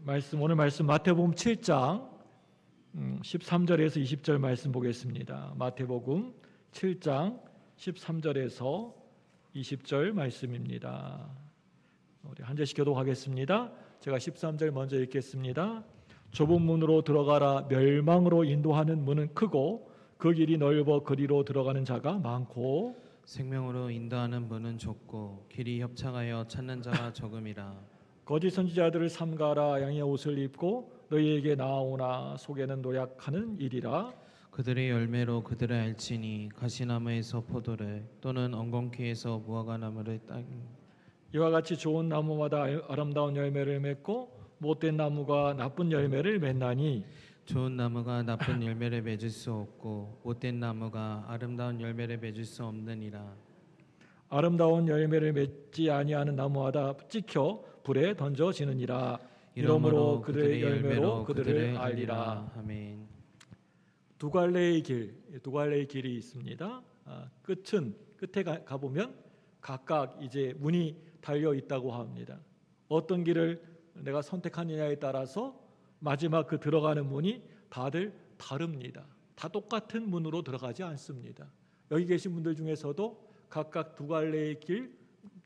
오늘 말씀 마태복음 7장 13절에서 20절 말씀 보겠습니다. 마태복음 7장 13절에서 20절 말씀입니다. 우리 한 절씩 교독하겠습니다. 제가 13절 먼저 읽겠습니다. 좁은 문으로 들어가라. 멸망으로 인도하는 문은 크고 그 길이 넓어 그리로 들어가는 자가 많고 생명으로 인도하는 문은 좁고 길이 협착하여 찾는 자가 적음이라. 거짓 선지자들을 삼가라. 양의 옷을 입고 너희에게 나아오나 속에는 노략하는 일이라. 그들의 열매로 그들을 알지니 가시나무에서 포도를 또는 엉겅퀴에서 무화과나무를 따. 이와 같이 좋은 나무마다 아름다운 열매를 맺고 못된 나무가 나쁜 열매를 맺나니 좋은 나무가 나쁜 열매를 맺을 수 없고 못된 나무가 아름다운 열매를 맺을 수 없느니라. 아름다운 열매를 맺지 아니하는 나무마다 찍혀 불에 던져지느니라. 이러므로 그들의 열매로 그들을 알리라. 아멘. 두 갈래의 길이 있습니다. 끝에 가보면 각각 이제 문이 달려 있다고 합니다. 어떤 길을 내가 선택하느냐에 따라서 마지막 그 들어가는 문이 다들 다릅니다. 다 똑같은 문으로 들어가지 않습니다. 여기 계신 분들 중에서도 각각 두 갈래의 길,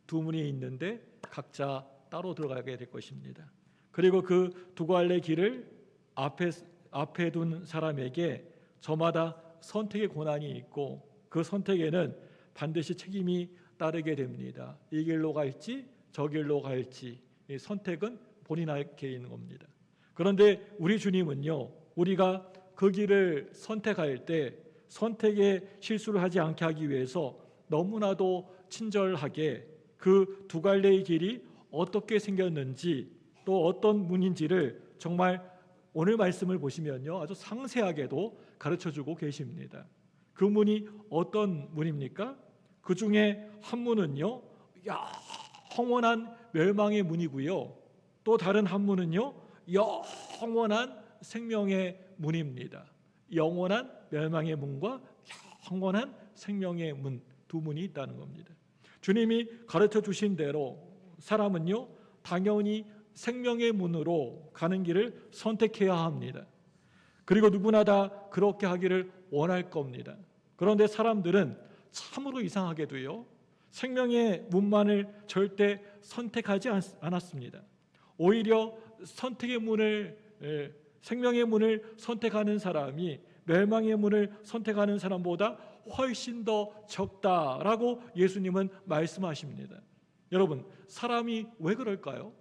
두 문이 있는데 각자 따로 들어가게 될 것입니다. 그리고 그 두 갈래 길을 앞에 둔 사람에게 저마다 선택의 권한이 있고 그 선택에는 반드시 책임이 따르게 됩니다. 이 길로 갈지 저 길로 갈지 이 선택은 본인에게 있는 겁니다. 그런데 우리 주님은요, 우리가 그 길을 선택할 때 선택에 실수를 하지 않게 하기 위해서 너무나도 친절하게 그 두 갈래의 길이 어떻게 생겼는지 또 어떤 문인지를 정말 오늘 말씀을 보시면요, 아주 상세하게도 가르쳐주고 계십니다. 그 문이 어떤 문입니까? 그 중에 한 문은요, 영원한 멸망의 문이고요, 또 다른 한 문은요, 영원한 생명의 문입니다. 영원한 멸망의 문과 영원한 생명의 문, 두 문이 있다는 겁니다. 주님이 가르쳐 주신 대로 사람은요, 당연히 생명의 문으로 가는 길을 선택해야 합니다. 그리고 누구나 다 그렇게 하기를 원할 겁니다. 그런데 사람들은 참으로 이상하게도요, 생명의 문만을 절대 선택하지 않았습니다. 오히려 생명의 문을 선택하는 사람이 멸망의 문을 선택하는 사람보다 훨씬 더 적다라고 예수님은 말씀하십니다. 여러분, 사람이 왜 그럴까요?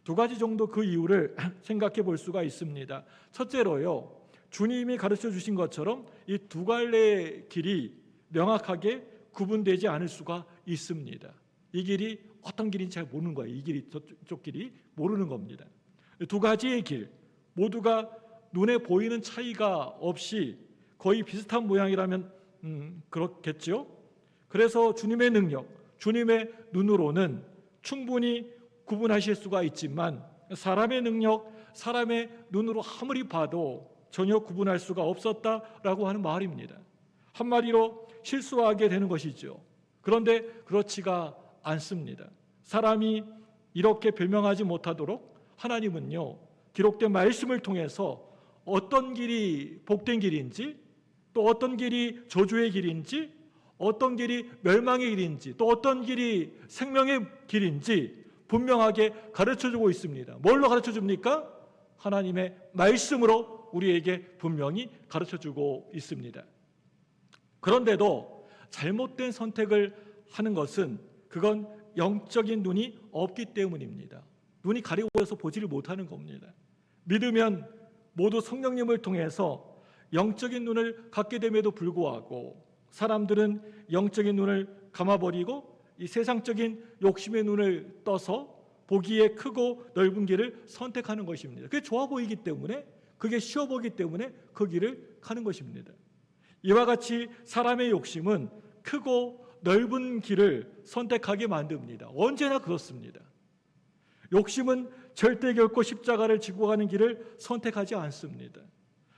두 가지 정도 그 이유를 생각해 볼 수가 있습니다. 첫째로요, 주님이 가르쳐 주신 것처럼 이 두 갈래의 길이 명확하게 구분되지 않을 수가 있습니다. 이 길이 어떤 길인지 잘 모르는 거예요. 이 길이 저쪽 길이 모르는 겁니다. 두 가지의 길 모두가 눈에 보이는 차이가 없이 거의 비슷한 모양이라면 그렇겠죠. 그래서 주님의 능력, 주님의 눈으로는 충분히 구분하실 수가 있지만 사람의 능력, 사람의 눈으로 아무리 봐도 전혀 구분할 수가 없었다라고 하는 말입니다. 한마디로 실수하게 되는 것이죠. 그런데 그렇지가 않습니다. 사람이 이렇게 변명하지 못하도록 하나님은요, 기록된 말씀을 통해서 어떤 길이 복된 길인지, 또 어떤 길이 저주의 길인지, 어떤 길이 멸망의 길인지, 또 어떤 길이 생명의 길인지 분명하게 가르쳐주고 있습니다. 뭘로 가르쳐줍니까? 하나님의 말씀으로 우리에게 분명히 가르쳐주고 있습니다. 그런데도 잘못된 선택을 하는 것은 그건 영적인 눈이 없기 때문입니다. 눈이 가리워서 보지를 못하는 겁니다. 믿으면 모두 성령님을 통해서 영적인 눈을 갖게 됨에도 불구하고 사람들은 영적인 눈을 감아버리고 이 세상적인 욕심의 눈을 떠서 보기에 크고 넓은 길을 선택하는 것입니다. 그게 좋아 보이기 때문에, 그게 쉬워 보이기 때문에 그 길을 가는 것입니다. 이와 같이 사람의 욕심은 크고 넓은 길을 선택하게 만듭니다. 언제나 그렇습니다. 욕심은 절대 결코 십자가를 지고 가는 길을 선택하지 않습니다.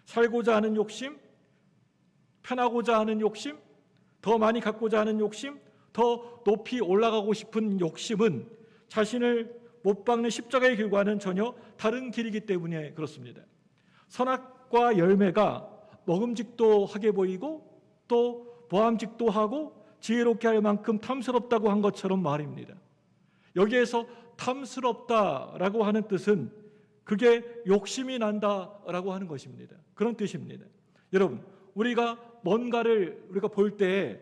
살고자 하는 욕심, 편하고자 하는 욕심, 더 많이 갖고자 하는 욕심, 더 높이 올라가고 싶은 욕심은 자신을 못 박는 십자가의 길과는 전혀 다른 길이기 때문에 그렇습니다. 선악과 열매가 먹음직도 하게 보이고 또 보암직도 하고 지혜롭게 할 만큼 탐스럽다고 한 것처럼 말입니다. 여기에서 탐스럽다라고 하는 뜻은 그게 욕심이 난다라고 하는 것입니다. 그런 뜻입니다. 여러분, 우리가 뭔가를 우리가 볼 때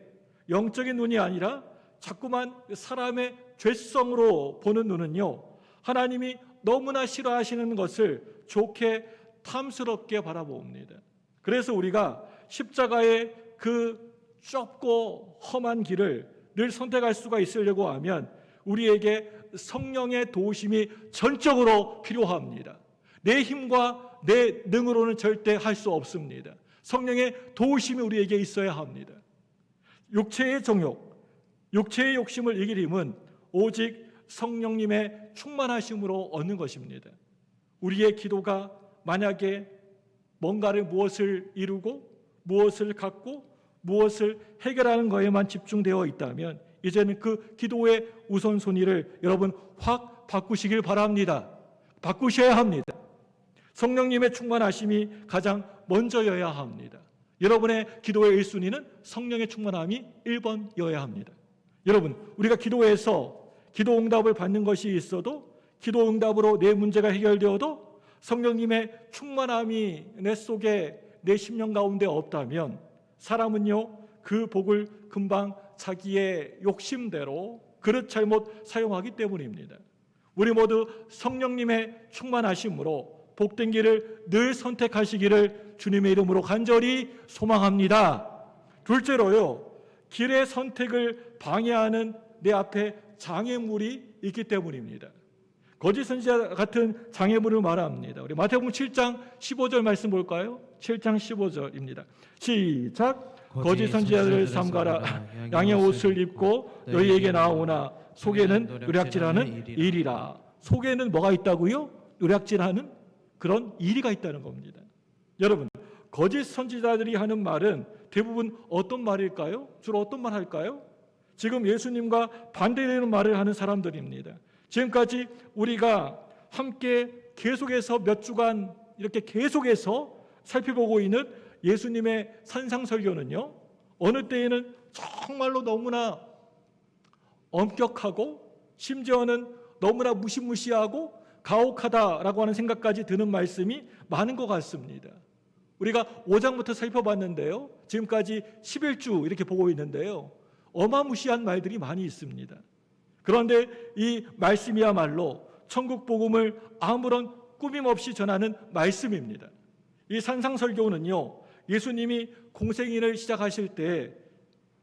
영적인 눈이 아니라 자꾸만 사람의 죄성으로 보는 눈은요, 하나님이 너무나 싫어하시는 것을 좋게 탐스럽게 바라봅니다. 그래서 우리가 십자가의 그 좁고 험한 길을 늘 선택할 수가 있으려고 하면 우리에게 성령의 도우심이 전적으로 필요합니다. 내 힘과 내 능으로는 절대 할 수 없습니다. 성령의 도우심이 우리에게 있어야 합니다. 육체의 정욕, 육체의 욕심을 이길 힘은 오직 성령님의 충만하심으로 얻는 것입니다. 우리의 기도가 만약에 뭔가를 무엇을 이루고 무엇을 갖고 무엇을 해결하는 것에만 집중되어 있다면 이제는 그 기도의 우선순위를 여러분 확 바꾸시길 바랍니다. 바꾸셔야 합니다. 성령님의 충만하심이 가장 먼저여야 합니다. 여러분의 기도의 1순위는 성령의 충만함이 1번여야 합니다. 여러분, 우리가 기도해서 기도 응답을 받는 것이 있어도 기도 응답으로 내 문제가 해결되어도 성령님의 충만함이 내 속에 내 심령 가운데 없다면 사람은요 그 복을 금방 자기의 욕심대로 그릇 잘못 사용하기 때문입니다. 우리 모두 성령님의 충만하심으로 복된 길을 늘 선택하시기를 주님의 이름으로 간절히 소망합니다. 둘째로요, 길의 선택을 방해하는 내 앞에 장애물이 있기 때문입니다. 거짓 선지자 같은 장애물을 말합니다. 우리 마태복음 7장 15절 말씀 볼까요? 7장 15절입니다. 시작. 거짓 선지자들을 삼가라. 양의 옷을 입고 너희에게 나오나 속에는 노략질하는 일이라. 속에는 뭐가 있다고요? 노략질하는 그런 일이가 있다는 겁니다. 여러분, 거짓 선지자들이 하는 말은 대부분 어떤 말일까요? 주로 어떤 말 할까요? 지금 예수님과 반대되는 말을 하는 사람들입니다. 지금까지 우리가 함께 계속해서 몇 주간 이렇게 계속해서 살펴보고 있는 예수님의 산상설교는요, 어느 때에는 정말로 너무나 엄격하고 심지어는 너무나 무시무시하고 가혹하다라고 하는 생각까지 드는 말씀이 많은 것 같습니다. 우리가 5장부터 살펴봤는데요, 지금까지 11주 이렇게 보고 있는데요, 어마무시한 말들이 많이 있습니다. 그런데 이 말씀이야말로 천국 복음을 아무런 꾸밈 없이 전하는 말씀입니다. 이 산상설교는요, 예수님이 공생일을 시작하실 때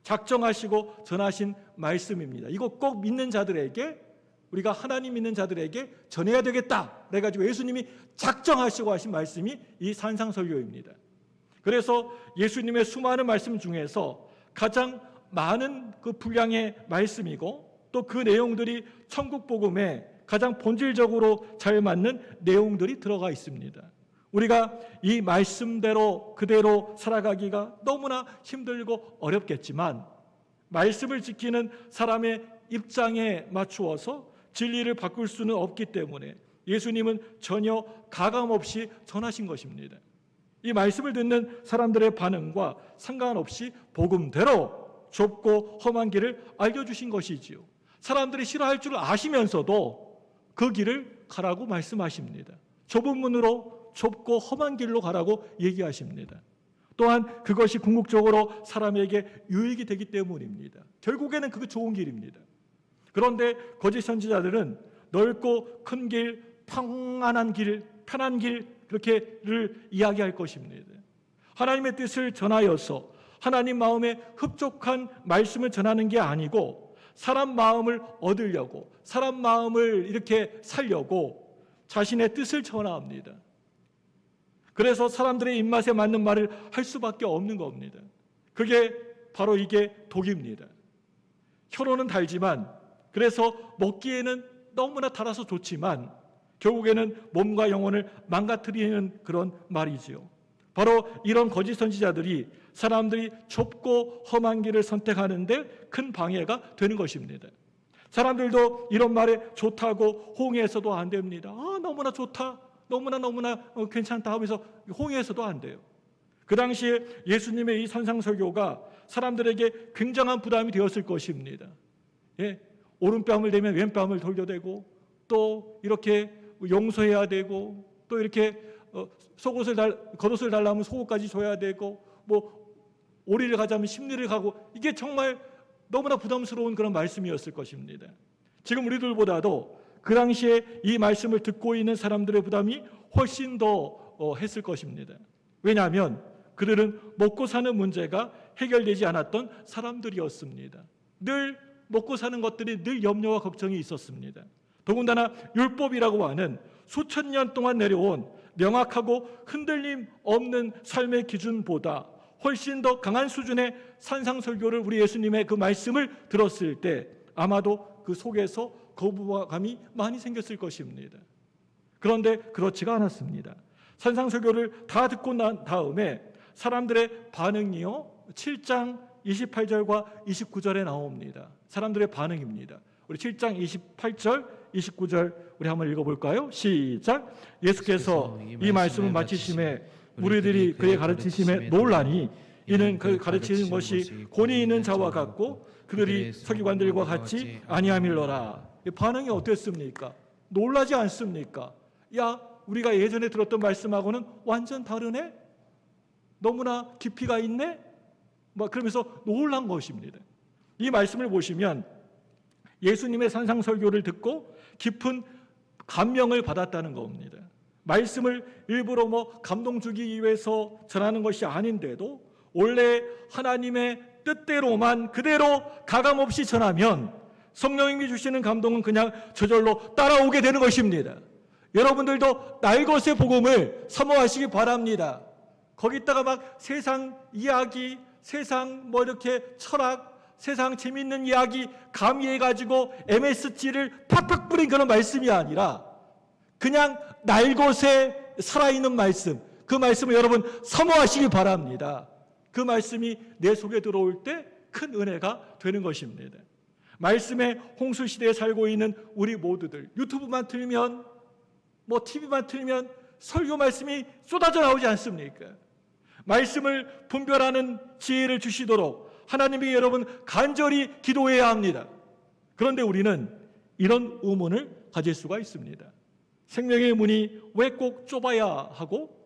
작정하시고 전하신 말씀입니다. 이거 꼭 믿는 자들에게, 우리가 하나님 믿는 자들에게 전해야 되겠다 그래가지고 예수님이 작정하시고 하신 말씀이 이 산상설교입니다. 그래서 예수님의 수많은 말씀 중에서 가장 많은 그 분량의 말씀이고 또 그 내용들이 천국 복음에 가장 본질적으로 잘 맞는 내용들이 들어가 있습니다. 우리가 이 말씀대로 그대로 살아가기가 너무나 힘들고 어렵겠지만 말씀을 지키는 사람의 입장에 맞추어서 진리를 바꿀 수는 없기 때문에 예수님은 전혀 가감 없이 전하신 것입니다. 이 말씀을 듣는 사람들의 반응과 상관없이 복음대로 좁고 험한 길을 알려주신 것이지요. 사람들이 싫어할 줄 아시면서도 그 길을 가라고 말씀하십니다. 좁은 문으로 좁고 험한 길로 가라고 얘기하십니다. 또한 그것이 궁극적으로 사람에게 유익이 되기 때문입니다. 결국에는 그게 좋은 길입니다. 그런데 거짓 선지자들은 넓고 큰 길, 평안한 길, 편한 길 그렇게를 이야기할 것입니다. 하나님의 뜻을 전하여서 하나님 마음에 흡족한 말씀을 전하는 게 아니고 사람 마음을 얻으려고, 사람 마음을 이렇게 살려고 자신의 뜻을 전합니다. 그래서 사람들의 입맛에 맞는 말을 할 수밖에 없는 겁니다. 그게 바로 이게 독입니다. 혀로는 달지만, 그래서 먹기에는 너무나 달아서 좋지만 결국에는 몸과 영혼을 망가뜨리는 그런 말이지요. 바로 이런 거짓 선지자들이 사람들이 좁고 험한 길을 선택하는데 큰 방해가 되는 것입니다. 사람들도 이런 말에 좋다고 호응해서도 안 됩니다. 너무나 좋다, 너무나 괜찮다 하면서 호응해서도 안 돼요. 그 당시에 예수님의 이 산상설교가 사람들에게 굉장한 부담이 되었을 것입니다. 예, 오른뺨을 대면 왼뺨을 돌려대고, 또 이렇게 용서해야 되고, 또 이렇게 겉옷을 달라면 속옷까지 줘야 되고, 뭐 오리를 가자면 십리를 가고, 이게 정말 너무나 부담스러운 그런 말씀이었을 것입니다. 지금 우리들보다도 그 당시에 이 말씀을 듣고 있는 사람들의 부담이 훨씬 더 했을 것입니다. 왜냐하면 그들은 먹고 사는 문제가 해결되지 않았던 사람들이었습니다. 늘 먹고 사는 것들이 늘 염려와 걱정이 있었습니다. 더군다나 율법이라고 하는 수천 년 동안 내려온 명확하고 흔들림 없는 삶의 기준보다 훨씬 더 강한 수준의 산상설교를 우리 예수님의 그 말씀을 들었을 때 아마도 그 속에서 거부감이 많이 생겼을 것입니다. 그런데 그렇지가 않았습니다. 산상설교를 다 듣고 난 다음에 사람들의 반응이요, 7장 28절과 29절에 나옵니다. 사람들의 반응입니다. 우리 7장 28절, 29절 우리 한번 읽어볼까요? 시작. 예수께서 이 말씀을 마치심에 무리들이 그의 가르치심에 놀라니 이는 그 가르치는 것이 권위 있는 자와 같고 그들이 서기관들과 같이 아니함일러라. 반응이 어땠습니까? 놀라지 않습니까? 야, 우리가 예전에 들었던 말씀하고는 완전 다르네? 너무나 깊이가 있네? 그러면서 놀란 것입니다. 이 말씀을 보시면 예수님의 산상설교를 듣고 깊은 감명을 받았다는 겁니다. 말씀을 일부러 감동 주기 위해서 전하는 것이 아닌데도 원래 하나님의 뜻대로만 그대로 가감없이 전하면 성령님이 주시는 감동은 그냥 저절로 따라오게 되는 것입니다. 여러분들도 날것의 복음을 사모하시기 바랍니다. 거기다가 세상 이야기, 세상 이렇게 철학, 세상 재밌는 이야기 가미해가지고 MSG를 팍팍 뿌린 그런 말씀이 아니라 그냥 날것에 살아있는 말씀, 그 말씀을 여러분 사모하시기 바랍니다. 그 말씀이 내 속에 들어올 때 큰 은혜가 되는 것입니다. 말씀의 홍수 시대에 살고 있는 우리 모두들, 유튜브만 틀면 TV만 틀면 설교 말씀이 쏟아져 나오지 않습니까? 말씀을 분별하는 지혜를 주시도록 하나님이 여러분 간절히 기도해야 합니다. 그런데 우리는 이런 의문을 가질 수가 있습니다. 생명의 문이 왜 꼭 좁아야 하고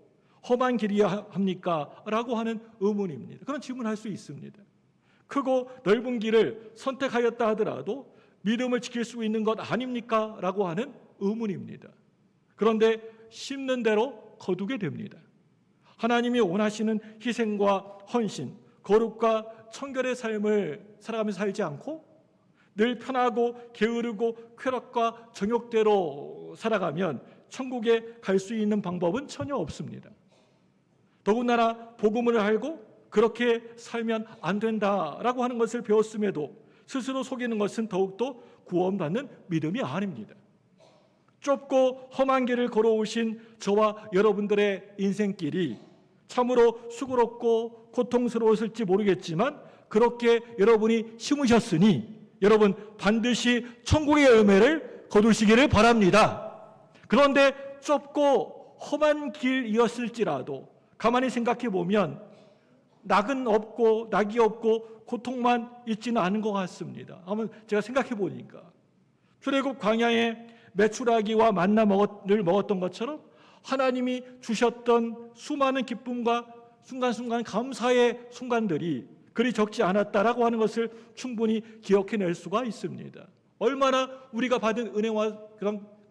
험한 길이야 합니까? 라고 하는 의문입니다. 그런 질문을 할 수 있습니다. 크고 넓은 길을 선택하였다 하더라도 믿음을 지킬 수 있는 것 아닙니까? 라고 하는 의문입니다. 그런데 심는 대로 거두게 됩니다. 하나님이 원하시는 희생과 헌신, 거룩과 청결의 삶을 살아가면서 살지 않고 늘 편하고 게으르고 쾌락과 정욕대로 살아가면 천국에 갈 수 있는 방법은 전혀 없습니다. 더군다나 복음을 알고 그렇게 살면 안 된다라고 하는 것을 배웠음에도 스스로 속이는 것은 더욱더 구원받는 믿음이 아닙니다. 좁고 험한 길을 걸어오신 저와 여러분들의 인생길이 참으로 수고롭고 고통스러웠을지 모르겠지만 그렇게 여러분이 심으셨으니 여러분 반드시 천국의 열매를 거두시기를 바랍니다. 그런데 좁고 험한 길이었을지라도 가만히 생각해 보면 낙은 없고 낙이 없고 고통만 있지는 않은 것 같습니다. 한번 제가 생각해 보니까 출애굽 광야에 메추라기와 만나를 먹었던 것처럼 하나님이 주셨던 수많은 기쁨과 순간순간 감사의 순간들이 그리 적지 않았다라고 하는 것을 충분히 기억해낼 수가 있습니다. 얼마나 우리가 받은 은혜와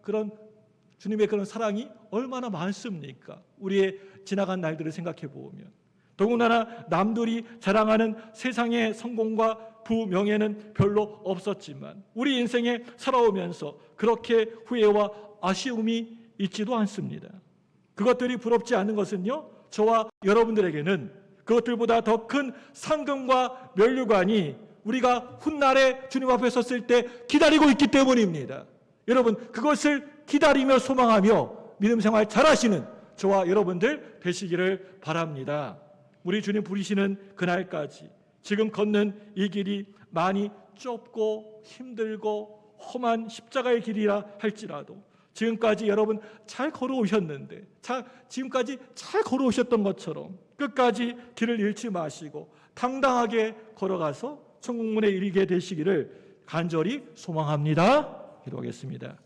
그런 주님의 그런 사랑이 얼마나 많습니까? 우리의 지나간 날들을 생각해 보면 더군다나 남들이 자랑하는 세상의 성공과 부명예는 별로 없었지만 우리 인생에 살아오면서 그렇게 후회와 아쉬움이 있지도 않습니다. 그것들이 부럽지 않은 것은요, 저와 여러분들에게는 그것들보다 더 큰 상금과 면류관이 우리가 훗날에 주님 앞에 섰을 때 기다리고 있기 때문입니다. 여러분, 그것을 기다리며 소망하며 믿음 생활 잘하시는 저와 여러분들 되시기를 바랍니다. 우리 주님 부르시는 그날까지 지금 걷는 이 길이 많이 좁고 힘들고 험한 십자가의 길이라 할지라도 지금까지 여러분 잘 걸어오셨는데 지금까지 잘 걸어오셨던 것처럼 끝까지 길을 잃지 마시고 당당하게 걸어가서 천국문에 이르게 되시기를 간절히 소망합니다. 기도하겠습니다.